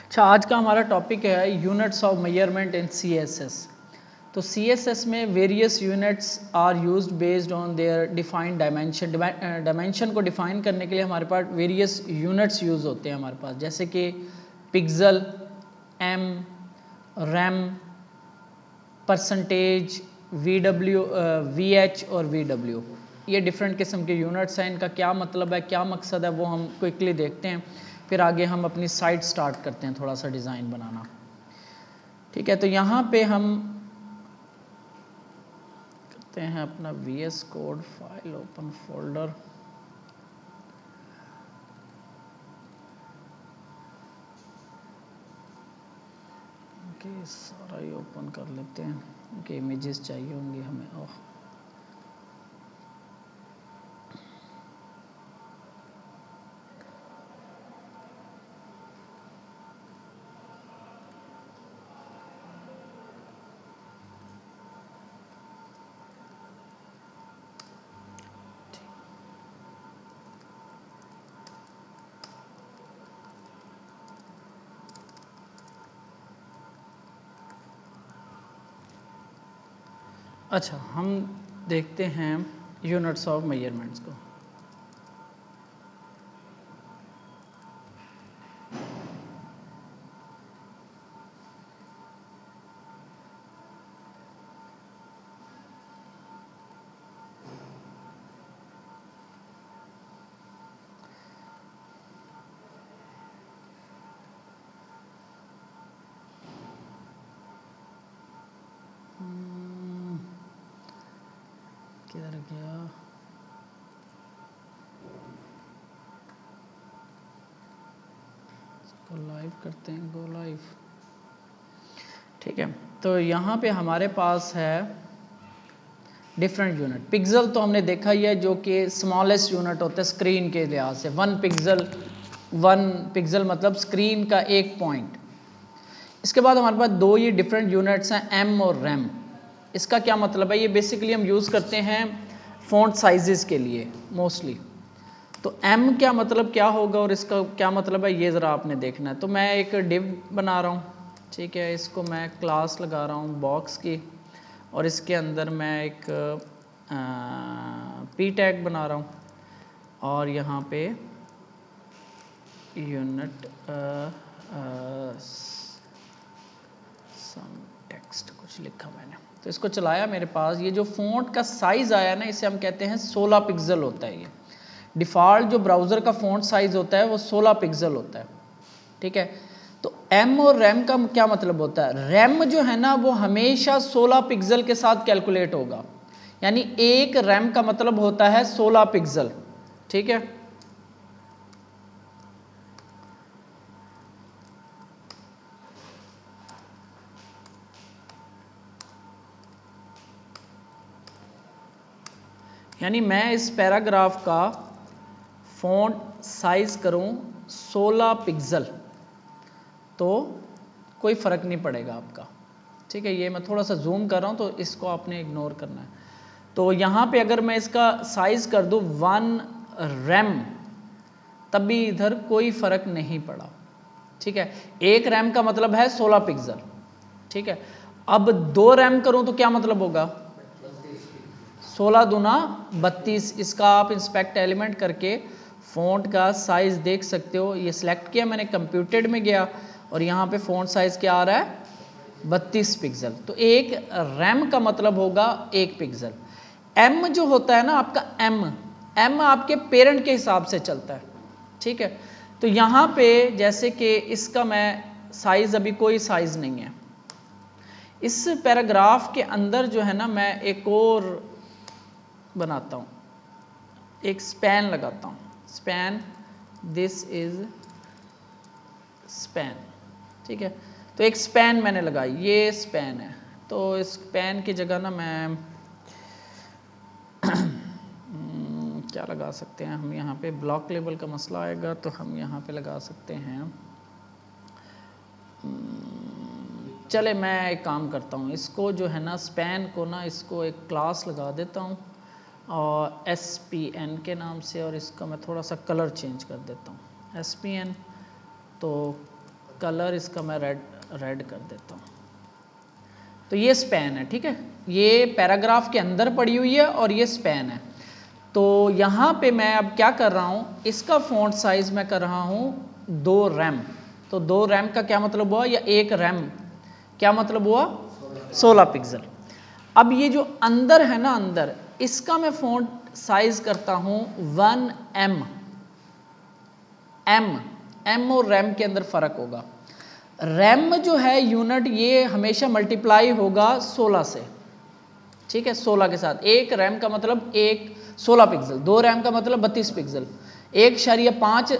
अच्छा, आज का हमारा टॉपिक है units of measurement in CSS. तो सीएसएस में various units are used based on their defined dimension. Dimension को डिफाइन करने के लिए हमारे पास वेरियस यूनिट्स यूज होते हैं हमारे पास, जैसे कि pixel, em, rem, percentage, VW, VH और वीडब्ल्यू। ये डिफरेंट किस्म के यूनिट्स हैं। इनका क्या मतलब है, क्या मकसद है, वो हम क्विकली देखते हैं, फिर आगे हम अपनी साइट स्टार्ट करते हैं थोड़ा सा डिज़ाइन बनाना। ठीक है, तो यहाँ पे हम करते हैं अपना VS code file open folder. Okay, सारा ही ओपन कर लेते हैं क्योंकि इमेजेस चाहिए होंगी हमें। ओह, अच्छा, हम देखते हैं यूनिट्स ऑफ मेजरमेंट्स को। किधर गया? इसको लाइव करते हैं, गो लाइव। ठीक है, तो यहाँ पे हमारे पास है डिफरेंट यूनिट। पिक्सल तो हमने देखा ही है, जो कि स्मॉलेस्ट यूनिट होता है स्क्रीन के लिहाज से। 1 पिक्सल मतलब स्क्रीन का एक पॉइंट। इसके बाद हमारे पास दो ये डिफरेंट यूनिट्स हैं, एम और रैम। इसका क्या मतलब है? ये बेसिकली हम यूज़ करते हैं फ़ॉन्ट साइजेस के लिए मोस्टली। तो एम क्या मतलब क्या होगा और इसका क्या मतलब है, ये ज़रा आपने देखना है। तो मैं एक डिव बना रहा हूँ, ठीक है, इसको मैं क्लास लगा रहा हूँ बॉक्स की, और इसके अंदर मैं एक पी टैग बना रहा हूँ, और यहाँ पे यूनिट सम टेक्स्ट कुछ लिखा मैंने, तो इसको चलाया। मेरे पास ये जो फ़ॉन्ट का साइज़ आया ना, इसे हम कहते हैं 16 पिक्सल होता है। ये डिफ़ॉल्ट जो ब्राउज़र का फ़ॉन्ट साइज़ होता है वो 16 पिक्सल होता है। ठीक है, तो एम और रैम का क्या मतलब होता है? रैम जो है ना वो हमेशा 16 पिक्सल के साथ कैलकुलेट होगा, यानी एक रैम का मतलब होता है 16 पिक्सल। ठीक है, यानी मैं इस पैराग्राफ का फ़ॉन्ट साइज करूं 16 पिक्सल तो कोई फ़र्क नहीं पड़ेगा आपका। ठीक है, ये मैं थोड़ा सा जूम कर रहा हूं तो इसको आपने इग्नोर करना है। तो यहाँ पे अगर मैं इसका साइज कर दूं 1 रैम, तब भी इधर कोई फ़र्क नहीं पड़ा। ठीक है, एक रैम का मतलब है 16 पिक्सल। ठीक है, अब 2 रैम करूं तो क्या मतलब होगा? 16 दूना 32। इसका आप इंस्पेक्ट एलिमेंट करके फ़ॉन्ट का साइज़ देख सकते हो। ये सिलेक्ट किया मैंने, कंप्यूटेड में गया, और यहाँ पे फ़ॉन्ट साइज़ क्या आ रहा है? 32 पिक्सल। तो एक रैम का मतलब होगा 1 पिक्सल। एम जो होता है ना आपका, एम आपके पेरेंट के हिसाब से चलता है। ठीक है, तो यहाँ पे जैसे कि इसका मैं साइज़, अभी कोई साइज़ नहीं है। इस पैराग्राफ के अंदर जो है ना, मैं एक और बनाता हूँ, एक स्पैन लगाता हूँ। Span, this is span. ठीक है, तो एक स्पैन मैंने लगाई, ये स्पैन है। तो इस स्पैन की जगह ना मैं क्या लगा सकते हैं हम? यहाँ पे ब्लॉक लेवल का मसला आएगा, तो हम यहाँ पे लगा सकते हैं, चले मैं एक काम करता हूँ, इसको जो है ना स्पैन को ना, इसको एक क्लास लगा देता हूँ और SPN के नाम से, और इसका मैं थोड़ा सा कलर चेंज कर देता हूँ SPN। तो कलर इसका मैं रेड कर देता हूँ। तो ये स्पैन है, ठीक है, ये पैराग्राफ के अंदर पड़ी हुई है और ये स्पैन है। तो यहाँ पे मैं अब क्या कर रहा हूँ, इसका फॉन्ट साइज मैं कर रहा हूँ 2 रैम। तो 2 रैम का क्या मतलब हुआ, या 1 रैम क्या मतलब हुआ, 16 पिक्सल। अब ये जो अंदर है ना, अंदर इसका मैं फॉन्ट साइज करता हूँ 1M। एम और रैम के अंदर फर्क होगा। रैम जो है यूनिट, ये हमेशा मल्टीप्लाई होगा 16 से, ठीक है, 16 के साथ। 1 रैम का मतलब 16 पिक्सल, 2 रैम का मतलब 32 पिक्सल, 1.5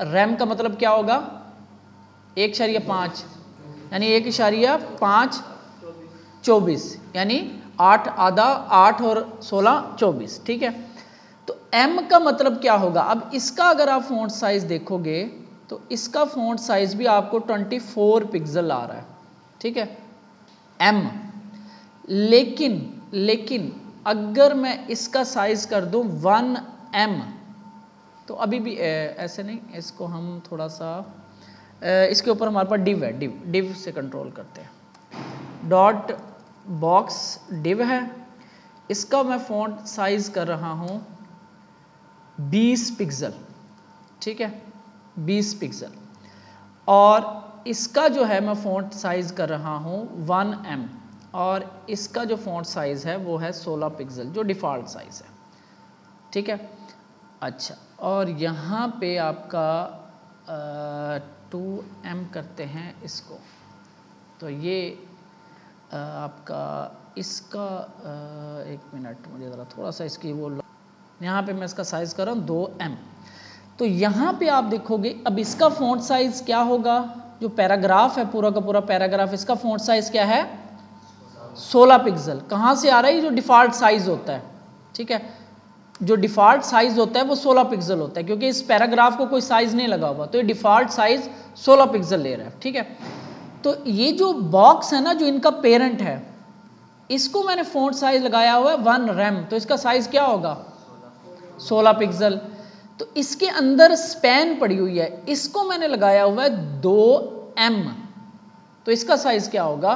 रैम का मतलब क्या होगा, 1.5 यानी 1.5 24, यानी 8 आधा 8 और 16 24, ठीक है। तो M का मतलब क्या होगा, अब इसका अगर आप फॉन्ट साइज देखोगे तो इसका फॉन्ट साइज भी आपको 24 पिक्सल आ रहा है, ठीक है, M। लेकिन अगर मैं इसका साइज कर दूं 1M, तो अभी भी ऐसे नहीं, इसको हम थोड़ा सा इसके ऊपर हमारे पास डिव है, डिव से कंट्रोल करते हैं। डॉट बॉक्स डिव है, इसका मैं फॉन्ट साइज कर रहा हूं 20 पिक्सल, ठीक है, 20 पिक्सल। और इसका जो है मैं फॉन्ट साइज कर रहा हूं 1M, और इसका जो फॉन्ट साइज है वो है 16 पिक्सल, जो डिफ़ॉल्ट साइज है, ठीक है। अच्छा, और यहाँ पे आपका 2M करते हैं इसको। तो ये आपका इसका 1 मिनट, मुझे ज़रा थोड़ा सा इसकी वो, यहाँ पे मैं इसका साइज कर रहा हूँ 2M। तो यहाँ पे आप देखोगे अब इसका फॉन्ट साइज क्या होगा, जो पैराग्राफ है पूरा का पूरा पैराग्राफ, इसका फॉन्ट साइज क्या है 16 पिक्सल। कहाँ से आ रहा है, ये जो डिफ़ॉल्ट साइज होता है, ठीक है, जो डिफ़ॉल्ट साइज होता है वो 16 पिक्सल होता है, क्योंकि इस पैराग्राफ को कोई साइज नहीं लगा हुआ, तो ये डिफ़ॉल्ट साइज 16 पिक्सल ले रहा है, ठीक है। तो ये जो बॉक्स है ना, जो इनका पेरेंट है, इसको मैंने फॉन्ट साइज लगाया हुआ है 1 रैम, तो इसका साइज क्या होगा 16 पिक्सल। तो इसके अंदर स्पैन पड़ी हुई है, इसको मैंने लगाया हुआ है 2M, तो इसका साइज क्या होगा,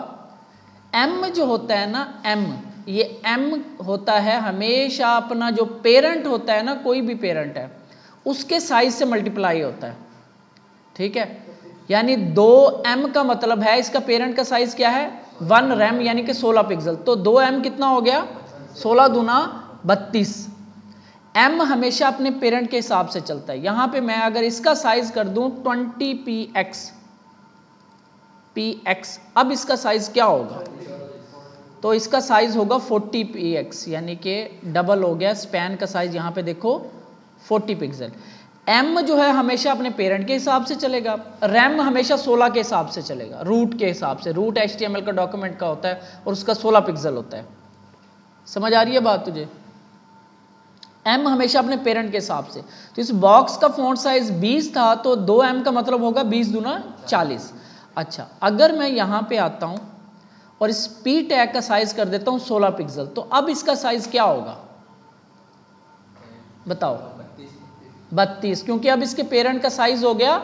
M जो होता है ना, M, ये M होता है हमेशा अपना जो पेरेंट होता है ना, कोई भी पेरेंट है उसके साइज से मल्टीप्लाई होता है, ठीक है। यानी 2M का मतलब है इसका पेरेंट का साइज क्या है 1 रैम, यानी कि 16 पिक्सल। तो 2M कितना हो गया, 16 दूना 32। M हमेशा अपने पेरेंट के हिसाब से चलता है। यहां पे मैं अगर इसका साइज कर दूं 20px, अब इसका साइज क्या होगा, तो इसका साइज होगा 40px, यानी कि डबल हो गया। स्पैन का साइज यहां पे देखो 40 पिक्सल। M जो है हमेशा अपने पेरेंट के हिसाब से चलेगा, रैम हमेशा 16 के हिसाब से चलेगा, रूट के हिसाब से। रूट HTML का डॉक्यूमेंट का होता है और उसका 16 पिक्सल होता है। समझ आ रही है बात तुझे, M हमेशा अपने पेरेंट के हिसाब से। तो इस बॉक्स का फॉन्ट साइज 20 था, तो 2M का मतलब होगा 20 दूना 40। अच्छा, अगर मैं यहां पे आता हूं और इस P टैग का साइज कर देता हूं 16 पिक्सल, तो अब इसका साइज क्या होगा बताओ, 32, क्योंकि अब इसके पेरेंट का साइज हो गया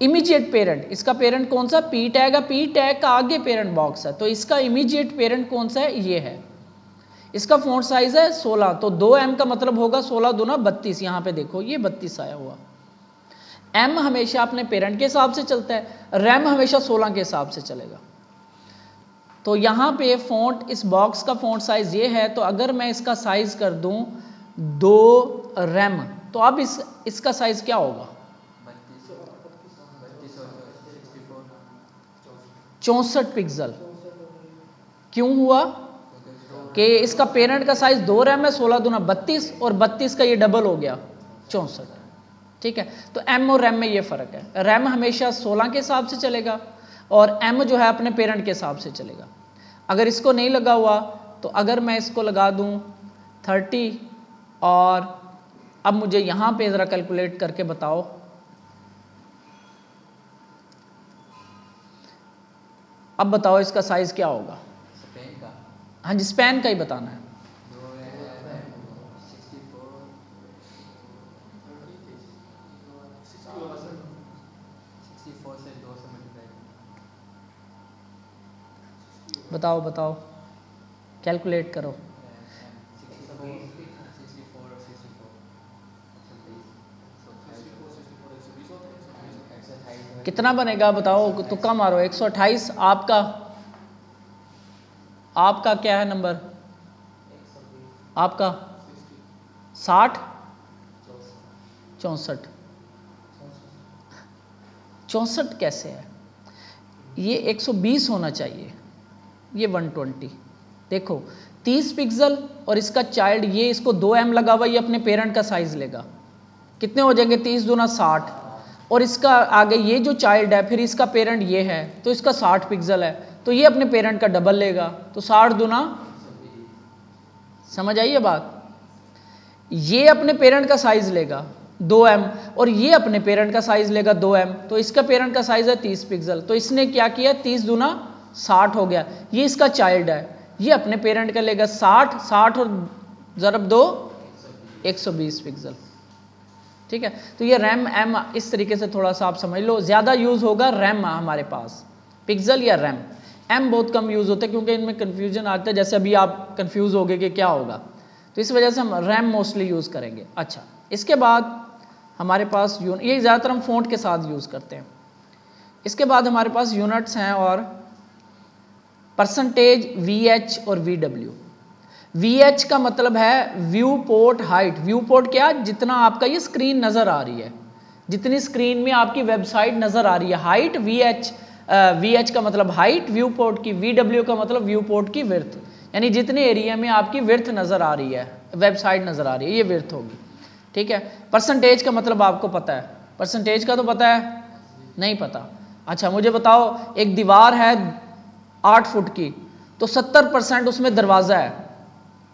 इमीडिएट पेरेंट। इसका पेरेंट कौन सा, P टैग है, P टैग का आगे पेरेंट बॉक्स है, तो इसका इमीडिएट पेरेंट कौन सा है, ये है। इसका फॉन्ट साइज है 16, तो 2M का मतलब होगा 16 दूना 32। यहां पे देखो ये 32 आया हुआ। M हमेशा अपने पेरेंट के हिसाब से चलता है, रैम हमेशा 16 के हिसाब से चलेगा। तो यहां पे फॉन्ट, इस बॉक्स का फॉन्ट साइज ये है, तो अगर मैं इसका साइज कर दूं 2 रैम, तो अब इसका साइज क्या होगा 64 पिक्सल। क्यों हुआ कि इसका पेरेंट का साइज 2 रैम है, 16 दूना 32, और 32 का ये डबल हो गया 64, ठीक है। तो M और रैम में ये फर्क है, रैम हमेशा 16 के हिसाब से चलेगा और M जो है अपने पेरेंट के हिसाब से चलेगा। अगर इसको नहीं लगा हुआ, तो अगर मैं इसको लगा दूं 30, और अब मुझे यहां पे जरा कैलकुलेट करके बताओ, अब बताओ इसका साइज क्या होगा, हाँ जी स्पैन का ही बताना है। बताओ बताओ, कैलकुलेट करो। कितना बनेगा बताओ, तुक्का मारो। 128। आपका आपका क्या है नंबर? आपका 60, 64। 64 कैसे है? ये 120 होना चाहिए, ये 120। देखो 30 पिक्सल और इसका चाइल्ड ये, इसको 2M लगा हुआ, ये अपने पेरेंट का साइज लेगा। कितने हो जाएंगे? 30 दूना 60, और इसका आगे ये जो चाइल्ड है, फिर इसका पेरेंट ये है, तो इसका 60 पिक्सल है, तो ये अपने पेरेंट का डबल लेगा, तो 60 दूना, समझ आई है बात? ये अपने पेरेंट का साइज लेगा 2M, और ये अपने पेरेंट का साइज लेगा 2M, तो इसका पेरेंट का साइज है 30 पिक्सल, तो इसने क्या किया, 30 दूना 60 हो गया। ये इसका चाइल्ड है, ये अपने पेरेंट का लेगा 60, 60 और ज़रब 2 120 पिक्सल। ठीक है, तो ये रैम एम इस तरीके से थोड़ा सा आप समझ लो। ज़्यादा यूज़ होगा रैम हमारे पास, पिक्सल या रैम। एम बहुत कम यूज़ होता है क्योंकि इनमें कन्फ्यूजन आता है, जैसे अभी आप कन्फ्यूज़ हो गए कि क्या होगा, तो इस वजह से हम रैम मोस्टली यूज़ करेंगे। अच्छा, इसके बाद हमारे पास ये ज़्यादातर हम फ़ॉन्ट के साथ यूज़ करते हैं। इसके बाद हमारे पास यूनिट्स हैं और परसेंटेज, VH और VW। VH का मतलब है view port height. View port क्या? जितना आपका ये स्क्रीन नज़र आ रही है, जितनी स्क्रीन में आपकी वेबसाइट नज़र आ रही है, हाइट VH। VH का मतलब हाइट व्यू पोर्ट की, VW का मतलब व्यू पोर्ट की विड्थ, यानी जितने एरिया में आपकी विड्थ नज़र आ रही है, वेबसाइट नज़र आ रही है, ये विड्थ होगी। ठीक है, परसेंटेज का मतलब आपको पता है, परसेंटेज का तो पता है? नहीं पता? अच्छा मुझे बताओ, एक दीवार है 8 फुट की, तो 70% उसमें दरवाज़ा है,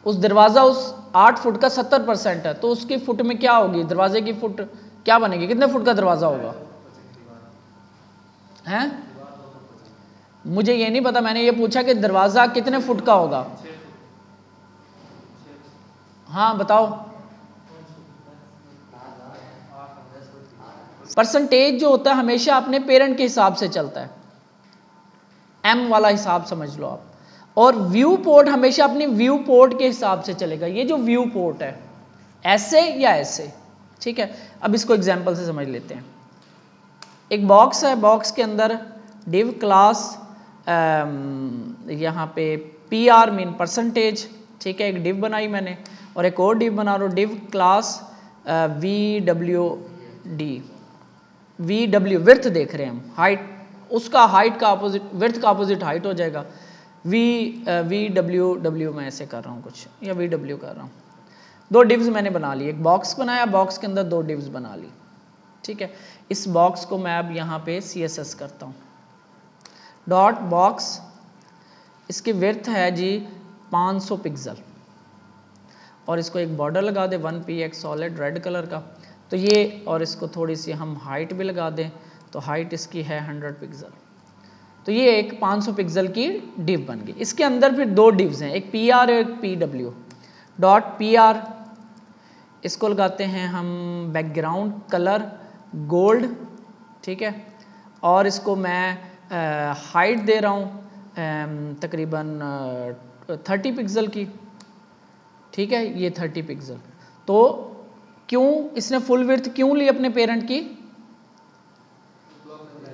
उस दरवाज़ा उस 8 फुट का 70% है, तो उसकी फुट में क्या होगी, दरवाजे की फुट क्या बनेगी? कितने फुट का दरवाज़ा होगा? हैं? मुझे ये नहीं पता, मैंने ये पूछा कि दरवाज़ा कितने फुट का होगा। हाँ बताओ। परसेंटेज जो होता है हमेशा अपने पेरेंट के हिसाब से चलता है, एम वाला हिसाब समझ लो आप, और व्यू पोर्ट हमेशा अपनी व्यू पोर्ट के हिसाब से चलेगा। ये जो व्यू पोर्ट है, ऐसे या ऐसे। ठीक है, अब इसको एग्जांपल से समझ लेते हैं। एक बॉक्स है, बॉक्स के अंदर डिव क्लास, यहाँ पे PR मीन परसेंटेज। ठीक है, एक डिव बनाई मैंने, और एक और डिव बना रहा हूँ, div class VWD। VW width देख रहे हैं हम, हाइट, उसका हाइट का अपोजिट, विड्थ का अपोजिट हाइट हो जाएगा। VW मैं ऐसे कर रहा हूँ कुछ, या VW कर रहा हूँ। 2 डिव्स मैंने बना ली, एक बॉक्स बनाया, बॉक्स के अंदर 2 डिव्स बना ली। ठीक है, इस बॉक्स को मैं अब यहाँ पे CSS करता हूँ, डॉट बॉक्स, इसकी विड्थ है जी 500 पिक्सल, और इसको एक बॉर्डर लगा दे 1px सॉलिड रेड कलर का, तो ये, और इसको थोड़ी सी हम हाइट भी लगा दें, तो हाइट इसकी है 100 पिक्सल। तो ये एक 500 पिक्सल की डिव बन गई। इसके अंदर फिर 2 डिव्स हैं, एक PR और एक PW। डॉट PR, इसको लगाते हैं हम बैकग्राउंड कलर गोल्ड। ठीक है, और इसको मैं हाइट दे रहा हूँ तकरीबन 30 पिक्सल की। ठीक है, ये 30 पिक्सल। तो क्यों इसने फुल विड्थ क्यों ली अपने पेरेंट की?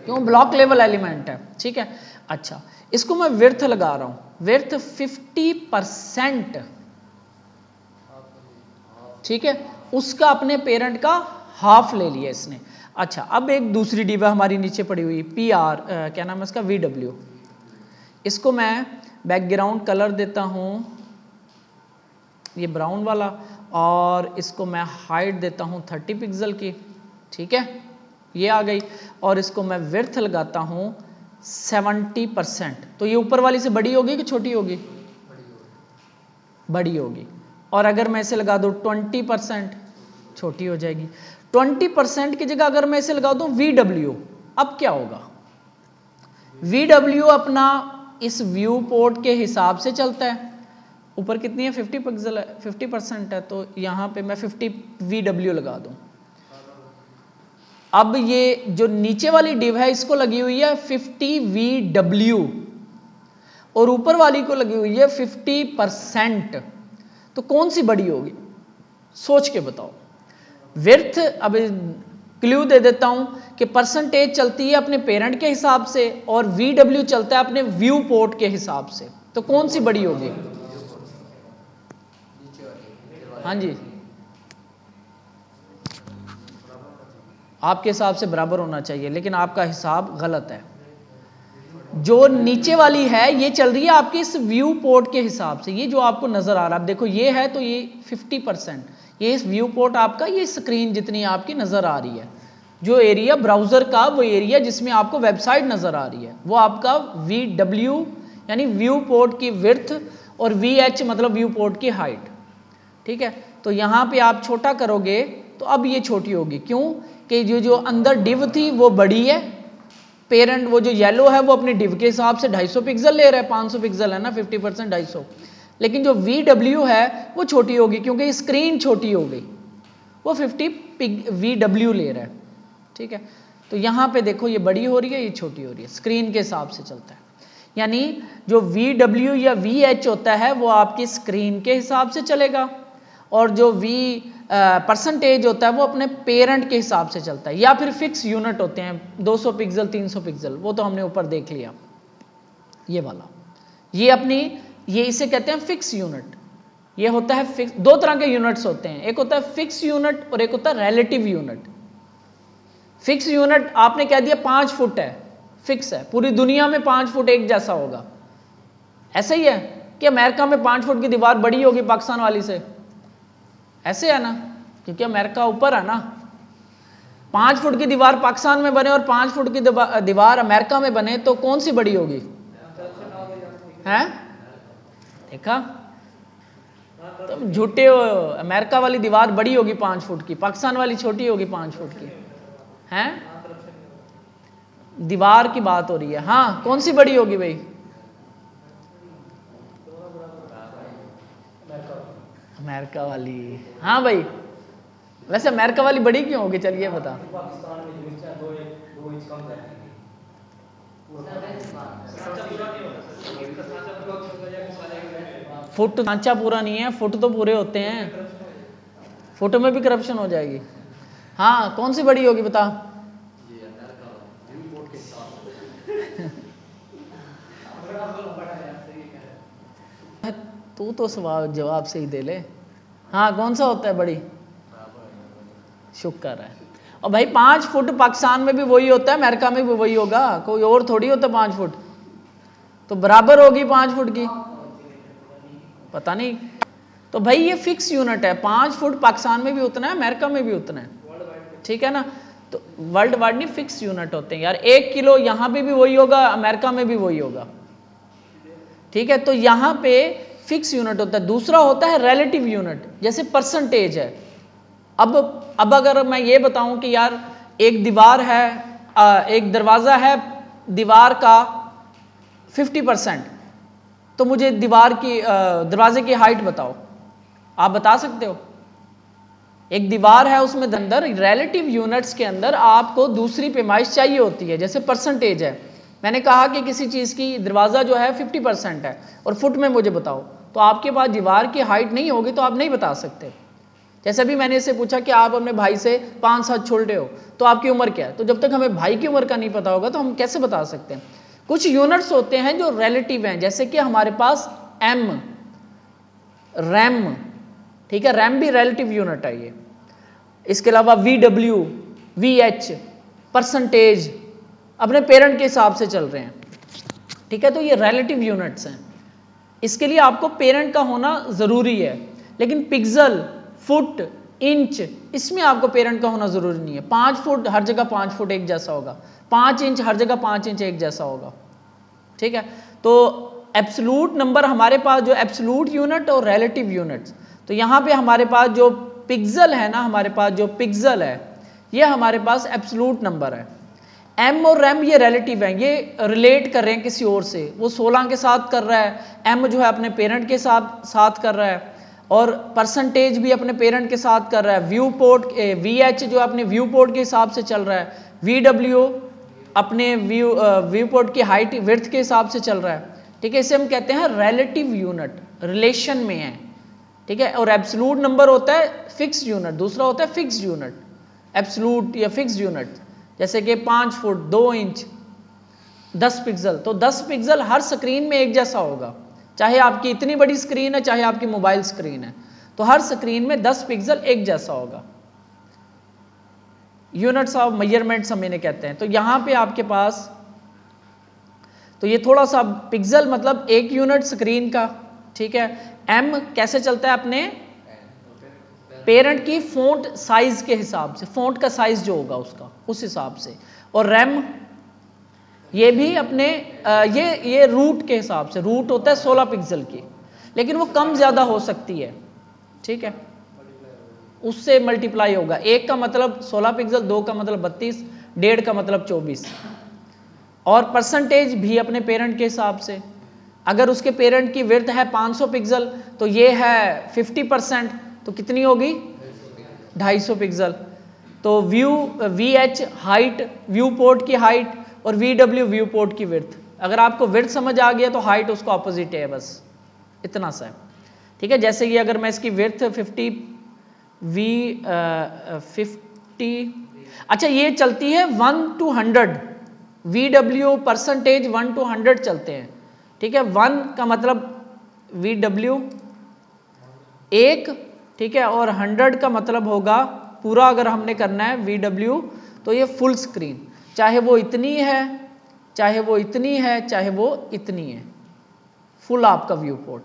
क्यों? ब्लॉक लेवल एलिमेंट है। ठीक है, अच्छा इसको मैं विड्थ लगा रहा हूं, विड्थ 50%। ठीक है, उसका अपने पेरेंट का हाफ ले लिया इसने। अच्छा, अब एक दूसरी डिव हमारी नीचे पड़ी हुई PR, क्या नाम है इसका, VW। इसको मैं बैकग्राउंड कलर देता हूं ये ब्राउन वाला, और इसको मैं हाइट देता हूं 30 पिक्सल की। ठीक है, ये आ गई, और इसको मैं विड्थ लगाता हूं 70%। तो ये ऊपर वाली से बड़ी होगी कि छोटी होगी? बड़ी होगी। और अगर मैं इसे लगा दूं 20%, छोटी हो जाएगी। 20% की जगह अगर मैं इसे लगा दूं VW, अब क्या होगा? VW अपना इस व्यू पोर्ट के हिसाब से चलता है। ऊपर कितनी है? 50 पिक्सल है, 50% है, तो यहां पे मैं 50 VW लगा दूं। अब ये जो नीचे वाली डिव है इसको लगी हुई है 50 VW, और ऊपर वाली को लगी हुई है 50%, तो कौन सी बड़ी होगी? सोच के बताओ। विड्थ, अब क्लू दे देता हूं कि परसेंटेज चलती है अपने पेरेंट के हिसाब से और VW चलता है अपने व्यू पोर्ट के हिसाब से, तो कौन सी बड़ी होगी? हाँ जी, आपके हिसाब से बराबर होना चाहिए, लेकिन आपका हिसाब गलत है। जो नीचे वाली है ये चल रही है आपके इस व्यू पोर्ट के हिसाब से। ये जो आपको नजर आ रहा है, देखो ये है तो ये 50%, ये इस व्यू पोर्ट आपका, ये स्क्रीन जितनी आपकी नजर आ रही है, जो एरिया ब्राउजर का, वो एरिया जिसमें आपको वेबसाइट नजर आ रही है, वो आपका VW यानी व्यू पोर्ट की विड्थ और VH मतलब व्यू पोर्ट की हाइट। ठीक है, तो यहां पे आप छोटा करोगे तो अब ये छोटी होगी, क्यों कि जो अंदर डिव थी वो बड़ी है, पेरेंट वो जो येलो है वो अपने डिव के हिसाब से 250 पिक्सल ले रहा है, 500 पिक्सल है ना, 50% 250, लेकिन जो VW है वो छोटी होगी क्योंकि स्क्रीन छोटी हो गई, वो 50 VW ले रहा है। ठीक है, तो यहां पे देखो ये बड़ी हो रही है, ये छोटी हो रही है, स्क्रीन के हिसाब से चलता है। यानी जो VW या VH होता है वो आपकी स्क्रीन के हिसाब से चलेगा, और जो परसेंटेज होता है वो अपने पेरेंट के हिसाब से चलता है, या फिर फिक्स यूनिट होते हैं 200 पिक्सल 300 पिक्सल, वो तो हमने ऊपर देख लिया। ये वाला ये अपनी ये इसे कहते हैं फिक्स यूनिट। ये होता है फिक्स, दो तरह के यूनिट्स होते हैं, एक होता है फिक्स यूनिट और एक होता है रिलेटिव यूनिट। फिक्स यूनिट आपने कह दिया 5 फुट है, फिक्स है, पूरी दुनिया में 5 फुट एक जैसा होगा। ऐसा ही है कि अमेरिका में 5 फुट की दीवार बड़ी होगी पाकिस्तान वाली से, ऐसे है ना, क्योंकि अमेरिका ऊपर है ना। 5 फुट की दीवार पाकिस्तान में बने और 5 फुट की दीवार अमेरिका में बने तो कौन सी बड़ी होगी? हैं? देखा, तुम झूठे हो। अमेरिका वाली दीवार बड़ी होगी 5 फुट की, पाकिस्तान वाली छोटी होगी 5 फुट की। हैं? दीवार की बात हो रही है। हाँ, कौन सी बड़ी होगी भाई? अमेरिका वाली। हाँ भाई, वैसे अमेरिका वाली बड़ी क्यों होगी? चलिए बता। फुट सांचा पूरा नहीं है, फुट तो पूरे होते हैं, फुट में भी करप्शन हो जाएगी। हाँ, कौन सी बड़ी होगी बता? तू तो सवाल जवाब से ही दे ले। हाँ, कौन सा होता है बड़ी? शुक्र है। और भाई 5 फुट पाकिस्तान में भी वही होता है, अमेरिका में भी वही होगा, कोई और थोड़ी होता 5 फुट, तो बराबर होगी 5 फुट की, पता नहीं। तो भाई ये फिक्स यूनिट है, 5 फुट पाकिस्तान में भी उतना है, अमेरिका में भी उतना है। ठीक है ना, तो वर्ल्ड वाइड नहीं, फिक्स यूनिट होते हैं यार। 1 किलो यहां पे भी वही होगा, अमेरिका में भी वही होगा। ठीक है, तो यहां पे फिक्स यूनिट होता है। दूसरा होता है रिलेटिव यूनिट, जैसे परसेंटेज है। अब अगर मैं ये बताऊं कि यार एक दीवार है, एक दरवाजा है दीवार का 50%, तो मुझे दरवाजे की हाइट बताओ, आप बता सकते हो? एक दीवार है, उसमें अंदर रिलेटिव यूनिट्स के अंदर आपको दूसरी पैमाइश चाहिए होती है, जैसे परसेंटेज है। मैंने कहा कि किसी चीज की दरवाजा जो है 50% है और फुट में मुझे बताओ, तो आपके पास दीवार की हाइट नहीं होगी तो आप नहीं बता सकते। जैसे भी मैंने इससे पूछा कि आप अपने भाई से 5 साल छोटे हो, तो आपकी उम्र क्या है, तो जब तक हमें भाई की उम्र का नहीं पता होगा तो हम कैसे बता सकते हैं? कुछ यूनिट्स होते हैं जो रिलेटिव हैं, जैसे कि हमारे पास एम, रैम, ठीक है, रैम भी रिलेटिव यूनिट है ये। इसके अलावा VW, VH, परसेंटेज अपने पेरेंट के हिसाब से चल रहे हैं। ठीक है, तो ये रिलेटिव यूनिट्स हैं। इसके लिए आपको पेरेंट का होना जरूरी है, लेकिन पिक्सल, फुट, इंच, इसमें आपको पेरेंट का होना जरूरी नहीं है। 5 फुट हर जगह 5 फुट एक जैसा होगा, 5 इंच हर जगह 5 इंच एक जैसा होगा। ठीक है, तो एब्सोल्यूट नंबर हमारे पास जो एब्सोल्यूट यूनिट और रिलेटिव यूनिट्स, तो यहां पे हमारे पास जो पिक्सल है ना, हमारे पास जो पिक्सल है ये हमारे पास एब्सोल्यूट नंबर है। एम और रैम ये रिलेटिव है, ये रिलेट कर रहे हैं किसी और से। वो 16 के साथ कर रहा है, एम जो है अपने पेरेंट के साथ कर रहा है, और परसेंटेज भी अपने पेरेंट के साथ कर रहा है। व्यू पोर्ट VH जो अपने व्यू पोर्ट के हिसाब से चल रहा है। VW अपने व्यू पोर्ट की हाइट विड्थ के हिसाब से चल रहा है। ठीक है, इसे हम कहते हैं रिलेटिव यूनिट, रिलेशन में है, ठीक है। और एब्सोल्यूट नंबर होता है फिक्स्ड यूनिट, दूसरा होता है फिक्स्ड यूनिट, एब्सोल्यूट या फिक्स्ड यूनिट, जैसे कि 5 फुट 2 इंच 10 पिक्सल। तो 10 पिक्सल हर स्क्रीन में एक जैसा होगा, चाहे आपकी इतनी बड़ी स्क्रीन है चाहे आपकी मोबाइल स्क्रीन है, तो हर स्क्रीन में 10 पिक्सल एक जैसा होगा। यूनिट्स ऑफ मेजरमेंट्स हम इन्हें कहते हैं। तो यहां पे आपके पास, तो ये थोड़ा सा पिक्सल मतलब एक यूनिट स्क्रीन का, ठीक है। एम कैसे चलता है अपने पेरेंट की फ़ॉन्ट साइज के हिसाब से, फ़ॉन्ट का साइज जो होगा उसका उस हिसाब से। और रैम ये भी अपने ये रूट के हिसाब से, रूट होता है 16 पिक्सल की, लेकिन वो कम ज़्यादा हो सकती है, ठीक है, उससे मल्टीप्लाई होगा। एक का मतलब 16 पिक्सल, 2 का मतलब 32, 1.5 का मतलब 24। और परसेंटेज भी अपने पेरेंट के हिसाब से, अगर उसके पेरेंट की विड्थ है 500 पिक्सल तो ये है 50%, तो कितनी होगी 250 पिक्सल। तो V H height, view port की हाइट, और VW व्यू पोर्ट की विड्थ। अगर आपको विड्थ समझ आ गया तो हाइट उसका ऑपोजिट है, बस इतना सा है, ठीक है। जैसे कि अगर मैं इसकी विड्थ 50, अच्छा ये चलती है 1 to 100, VW परसेंटेज 1 to 100 चलते हैं, ठीक है। 1 का मतलब VW 1, ठीक है, और 100 का मतलब होगा पूरा, अगर हमने करना है VW तो ये फुल स्क्रीन, चाहे वो इतनी है चाहे वो इतनी है चाहे वो इतनी है, फुल आपका व्यू पोर्ट,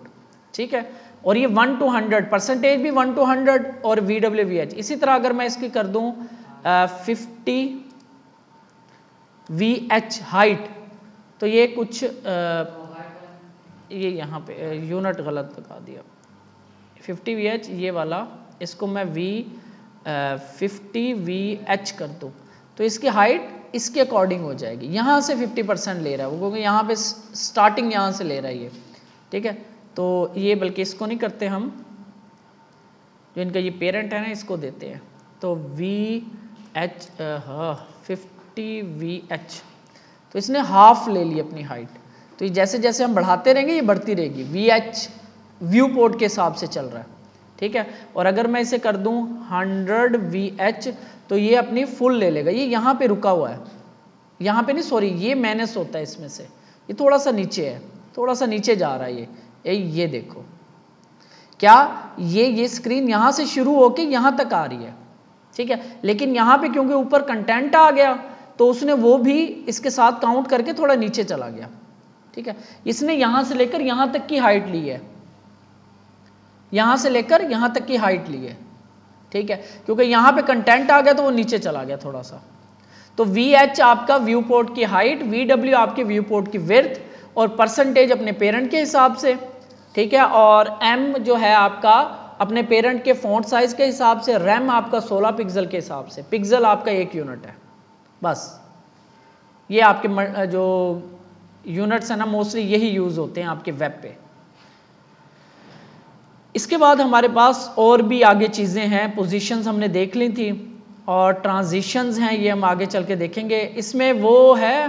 ठीक है। और ये 1 to 100, परसेंटेज भी 1 to 100 और VW VH। इसी तरह अगर मैं इसकी कर दूं 50 VH हाइट, तो ये कुछ ये यहाँ पे यूनिट गलत लगा दिया, 50 VH ये वाला, इसको मैं 50 VH कर दूं तो इसकी हाइट इसके अकॉर्डिंग हो जाएगी। यहाँ से 50% ले रहा है वो, क्योंकि यहाँ पे स्टार्टिंग यहाँ से ले रहा है ये, ठीक है। तो ये बल्कि इसको नहीं करते हम, जो इनका ये पेरेंट है ना इसको देते हैं। तो VH 50 VH, तो इसने हाफ ले ली अपनी हाइट। तो ये जैसे जैसे हम बढ़ाते रहेंगे ये बढ़ती रहेगी, VH व्यू पोर्ट के हिसाब से चल रहा है, ठीक है। और अगर मैं इसे कर दूं 100 VH तो ये अपनी फुल ले लेगा। ये यहाँ पे रुका हुआ है, यहाँ पे नहीं, सॉरी ये माइनस होता है इसमें से, ये थोड़ा सा नीचे है, थोड़ा सा नीचे जा रहा है ये देखो क्या, ये स्क्रीन यहाँ से शुरू होके यहाँ तक आ रही है, ठीक है। लेकिन यहाँ पे क्योंकि ऊपर कंटेंट आ गया तो उसने वो भी इसके साथ काउंट करके थोड़ा नीचे चला गया, ठीक है। इसने यहाँ से लेकर यहाँ तक की हाइट ली है, यहाँ से लेकर यहाँ तक की हाइट ली है, ठीक है, क्योंकि यहाँ पे कंटेंट आ गया तो वो नीचे चला गया थोड़ा सा। तो VH आपका व्यू पोर्ट की हाइट, VW आपके व्यू पोर्ट की विड्थ, और परसेंटेज अपने पेरेंट के हिसाब से, ठीक है। और M जो है आपका अपने पेरेंट के फॉन्ट साइज के हिसाब से, रैम आपका 16 पिक्सल के हिसाब से, पिक्सल आपका 1 यूनिट है, बस। ये आपके जो यूनिट्स है ना मोस्टली यही यूज होते हैं आपके वेब पे। इसके बाद हमारे पास और भी आगे चीज़ें हैं, पोजीशंस हमने देख ली थी, और ट्रांजिशंस हैं, ये हम आगे चल के देखेंगे। इसमें वो है